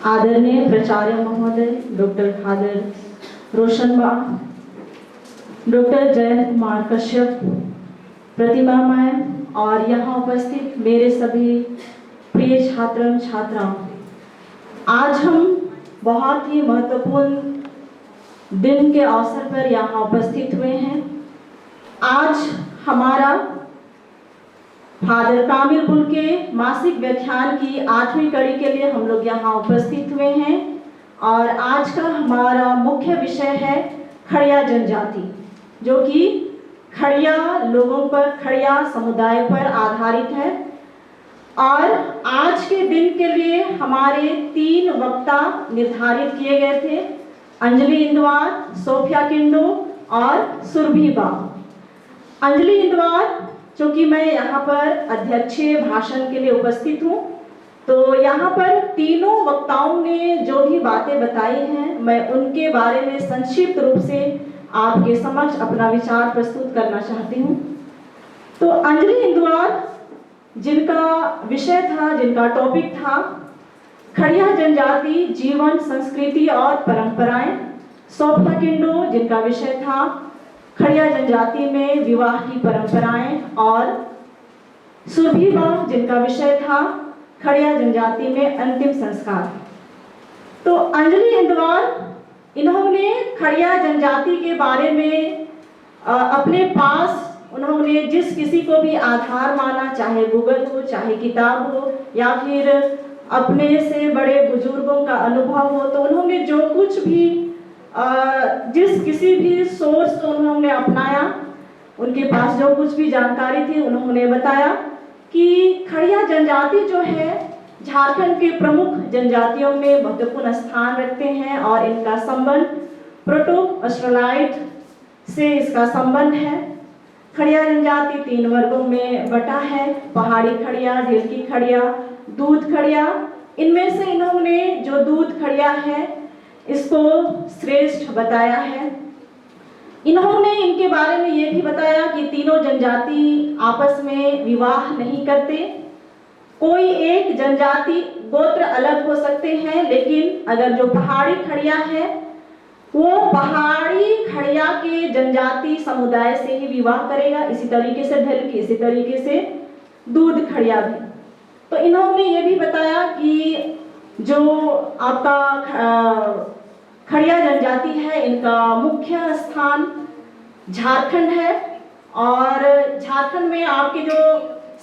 आदरणीय प्राचार्य महोदय डॉक्टर खादर रोशनबा, डॉक्टर जयंत कुमार कश्यप, प्रतिमा मैम और यहाँ उपस्थित मेरे सभी प्रिय छात्र छात्राओं, आज हम बहुत ही महत्वपूर्ण दिन के अवसर पर यहाँ उपस्थित हुए हैं। आज हमारा फादर कामिल बुल के मासिक व्याख्यान की 8वीं कड़ी के लिए हम लोग यहाँ उपस्थित हुए हैं और आज का हमारा मुख्य विषय है खड़िया जनजाति, जो कि खड़िया लोगों पर, खड़िया समुदाय पर आधारित है। और आज के दिन के लिए हमारे 3 वक्ता निर्धारित किए गए थे, अंजलि इंदवार, सोफिया किंडो और सुरभि बा। अंजलि इंदवार, चूँकि मैं यहाँ पर अध्यक्षीय भाषण के लिए उपस्थित हूँ, तो यहाँ पर तीनों वक्ताओं ने जो भी बातें बताई हैं, मैं उनके बारे में संक्षिप्त रूप से आपके समक्ष अपना विचार प्रस्तुत करना चाहती हूँ। तो अंजलि इंदवार, जिनका विषय था, जिनका टॉपिक था खड़िया जनजाति, जीवन, संस्कृति और परंपराएं। सोफिया किंडो, जिनका विषय था खड़िया जनजाति में विवाह की परंपराएं। और सुरभि बा, जिनका विषय था खड़िया जनजाति में अंतिम संस्कार। तो अंजलि इंदवार, इन्होंने खड़िया जनजाति के बारे में अपने पास उन्होंने जिस किसी को भी आधार माना, चाहे गूगल हो, चाहे किताब हो, या फिर अपने से बड़े बुजुर्गों का अनुभव हो, तो उन्होंने जो कुछ भी जिस किसी भी सोर्स को उन्होंने अपनाया, उनके पास जो कुछ भी जानकारी थी, उन्होंने बताया कि खड़िया जनजाति जो है झारखंड के प्रमुख जनजातियों में महत्वपूर्ण स्थान रखते हैं और इनका संबंध प्रोटो ऑस्ट्रेलाइट से इसका संबंध है। खड़िया जनजाति 3 वर्गों में बटा है, पहाड़ी खड़िया, ढिलकी खड़िया, दूध खड़िया। इनमें से इन्होंने जो दूध खड़िया है इसको श्रेष्ठ बताया है। इन्होंने इनके बारे में ये भी बताया कि तीनों जनजाति आपस में विवाह नहीं करते। कोई एक जनजाति गोत्र अलग हो सकते हैं, लेकिन अगर जो पहाड़ी खड़िया है वो पहाड़ी खड़िया के जनजाति समुदाय से ही विवाह करेगा। इसी तरीके से ढिलकी, इसी तरीके से दूध खड़िया भी। तो इन्होंने ये भी बताया कि जो आपका खड़िया जनजाति है, इनका मुख्य स्थान झारखंड है और झारखंड में आपके जो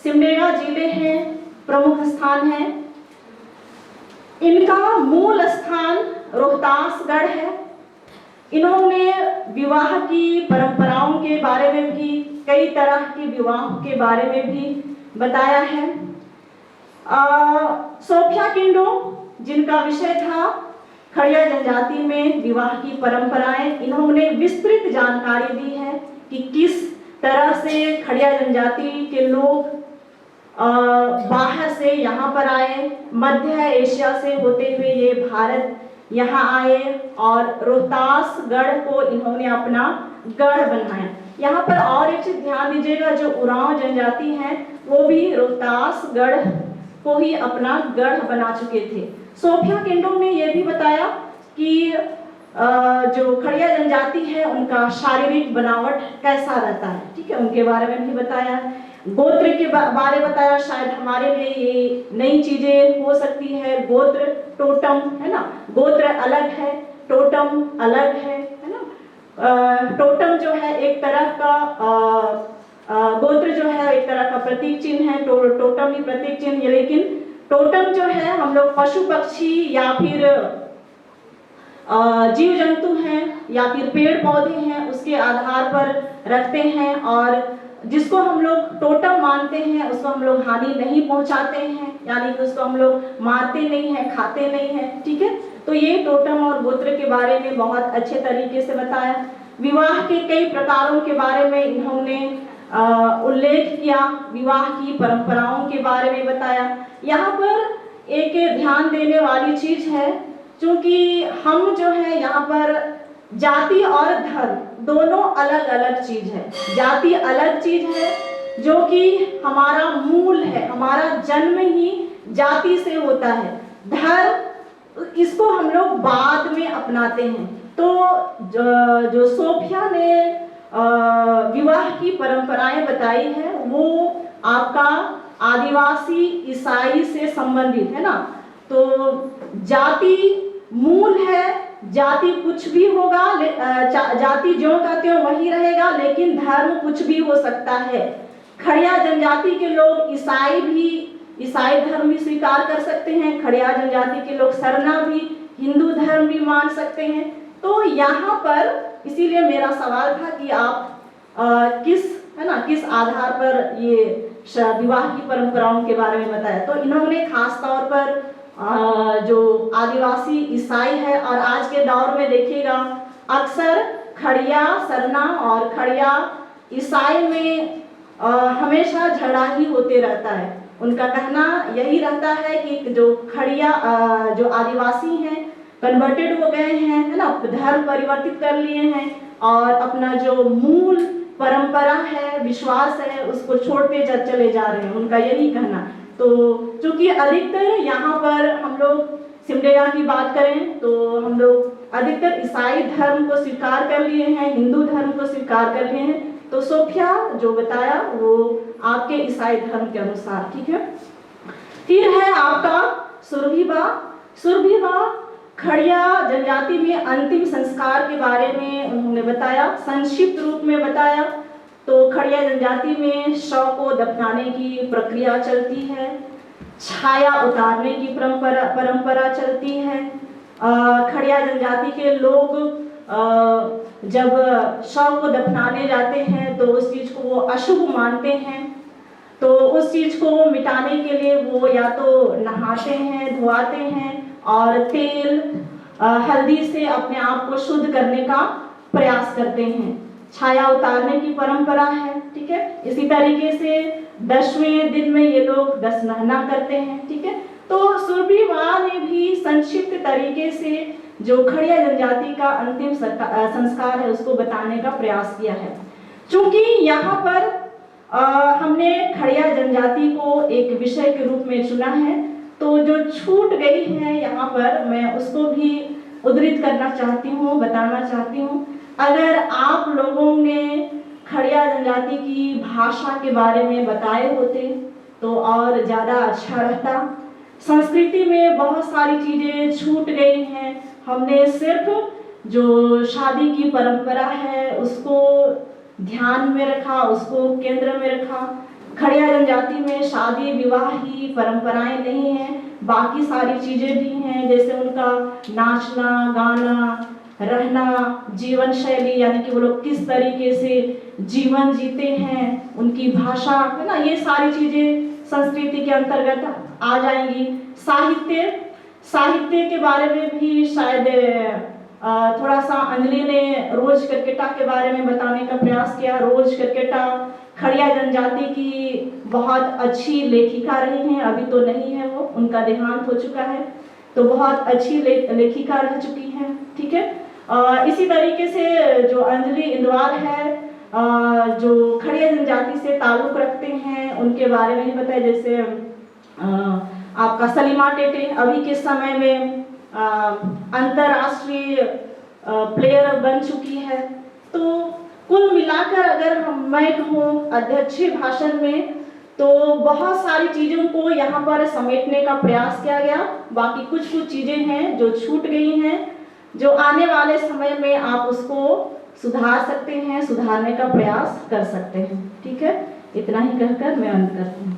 सिमडेगा जिले हैं प्रमुख स्थान है। इनका मूल स्थान रोहतासगढ़ है। इन्होंने विवाह की परंपराओं के बारे में भी, कई तरह के विवाह के बारे में भी बताया है। सोफिया किंडो, जिनका विषय था खड़िया जनजाति में विवाह की परंपराएं, इन्होंने विस्तृत जानकारी दी है कि किस तरह से खड़िया जनजाति के लोग बाहर से यहाँ पर आए, मध्य एशिया से होते हुए ये भारत यहाँ आए और रोहतासगढ़ को इन्होंने अपना गढ़ बनाया। यहाँ पर और एक चीज ध्यान दीजिएगा, जो उरांव जनजाति है वो भी रोहतासगढ़ को ही अपना गढ़ बना चुके थे। सोफिया किंडो ने यह भी बताया कि जो खड़िया जनजाति है उनका शारीरिक बनावट कैसा रहता है, ठीक है, उनके बारे में भी बताया। गोत्र के बारे बताया, शायद हमारे लिए ये नई चीजें हो सकती है। गोत्र, टोटम, है ना, गोत्र अलग है, टोटम अलग है ना। टोटम जो है एक तरह का गोत्र जो है एक तरह का प्रतीक चिन्ह है, टोटम ही प्रतीक चिन्ह है। लेकिन टोटम जो है हम लोग पशु पक्षी या फिर जीव जंतु हैं या फिर पेड़ पौधे हैं उसके आधार पर रखते हैं, और जिसको हम लोग टोटम मानते हैं उसको हम लोग हानि नहीं पहुंचाते हैं, यानी कि उसको हम लोग मारते नहीं हैं, खाते नहीं हैं, ठीक है। तो ये टोटम और गोत्र के बारे में बहुत अच्छे तरीके से बताया। विवाह के कई प्रकारों के बारे में इन्होंने उल्लेख किया, विवाह की परंपराओं के बारे में बताया। यहाँ पर एक ध्यान देने वाली चीज है, क्योंकि हम जो है यहाँ पर जाति और धर्म दोनों अलग अलग चीज है। जाति अलग चीज है जो कि हमारा मूल है, हमारा जन्म ही जाति से होता है। धर्म इसको हम लोग बाद में अपनाते हैं। तो जो सोफिया ने विवाह की परंपराएं बताई है वो आपका आदिवासी ईसाई से संबंधित है ना। तो जाति मूल है, जाति कुछ भी होगा, जाति ज्यों का त्यों वही रहेगा, लेकिन धर्म कुछ भी हो सकता है। खड़िया जनजाति के लोग ईसाई धर्म भी स्वीकार कर सकते हैं, खड़िया जनजाति के लोग सरना भी, हिंदू धर्म भी मान सकते हैं। तो यहाँ पर इसीलिए मेरा सवाल था कि आप किस आधार पर ये विवाह की परंपराओं के बारे में बताया। तो इन्होंने खास तौर पर जो आदिवासी ईसाई है, और आज के दौर में देखिएगा अक्सर खड़िया सरना और खड़िया ईसाई में हमेशा झगड़ा ही होते रहता है। उनका कहना यही रहता है कि जो खड़िया जो आदिवासी हैं कन्वर्टेड हो गए हैं, है ना, धर्म परिवर्तित कर लिए हैं और अपना जो मूल परंपरा है, विश्वास है, उसको छोड़ते चले जा रहे हैं, उनका यही कहना। तो चूंकि अधिकतर यहाँ पर हम लोग सिमडेगा की बात करें तो हम लोग अधिकतर ईसाई धर्म को स्वीकार कर लिए हैं, हिंदू धर्म को स्वीकार कर लिए हैं। तो सोफिया जो बताया वो आपके ईसाई धर्म के अनुसार, ठीक है। फिर है आपका सुरभिवा खड़िया जनजाति में अंतिम संस्कार के बारे में उन्होंने बताया, संक्षिप्त रूप में बताया। तो खड़िया जनजाति में शव को दफनाने की प्रक्रिया चलती है, छाया उतारने की परंपरा चलती है। खड़िया जनजाति के लोग जब शव को दफनाने जाते हैं तो उस चीज को वो अशुभ मानते हैं, तो उस चीज को मिटाने के लिए वो या तो नहाते हैं, धोआते हैं और तेल हल्दी से अपने आप को शुद्ध करने का प्रयास करते हैं। छाया उतारने की परंपरा है, ठीक है। इसी तरीके से 10वें दिन में ये लोग दशनहना करते हैं, ठीक है। तो सुरभिवा ने भी संक्षिप्त तरीके से जो खड़िया जनजाति का अंतिम संस्कार है उसको बताने का प्रयास किया है। चूंकि यहाँ पर हमने खड़िया जनजाति को एक विषय के रूप में चुना है, तो जो छूट गई है यहाँ पर मैं उसको भी उद्धृत करना चाहती हूँ, बताना चाहती हूँ। अगर आप लोगों ने खड़िया जनजाति की भाषा के बारे में बताए होते तो और ज़्यादा अच्छा रहता। संस्कृति में बहुत सारी चीज़ें छूट गई हैं। हमने सिर्फ जो शादी की परंपरा है उसको ध्यान में रखा, उसको केंद्र में रखा। खड़िया जनजाति में शादी विवाह ही परंपराएं नहीं हैं, बाकी सारी चीज़ें भी हैं, जैसे उनका नाचना गाना, रहना, जीवन शैली, यानी कि वो लोग किस तरीके से जीवन जीते हैं, उनकी भाषा, है ना, ये सारी चीज़ें संस्कृति के अंतर्गत आ जाएंगी। साहित्य के बारे में भी शायद थोड़ा सा अंजलि ने रोज करकेटा के बारे में बताने का प्रयास किया। रोज करकेटा खड़िया जनजाति की बहुत अच्छी लेखिका रही हैं, अभी तो नहीं है वो, उनका देहांत हो चुका है, तो बहुत अच्छी लेखिका रह चुकी हैं, ठीक है। इसी तरीके से जो अंजलि इंदवार है जो खड़िया जनजाति से ताल्लुक रखते हैं, उनके बारे में ही बताया। जैसे आपका सलीमा टेटे अभी के समय में अंतरराष्ट्रीय प्लेयर बन चुकी है। तो कुल मिलाकर अगर मैं कहूँ अध्यक्ष भाषण में तो बहुत सारी चीज़ों को यहाँ पर समेटने का प्रयास किया गया। बाकी कुछ चीज़ें हैं जो छूट गई हैं, जो आने वाले समय में आप उसको सुधार सकते हैं, सुधारने का प्रयास कर सकते हैं, ठीक है। इतना ही कहकर मैं अंत करती हूँ।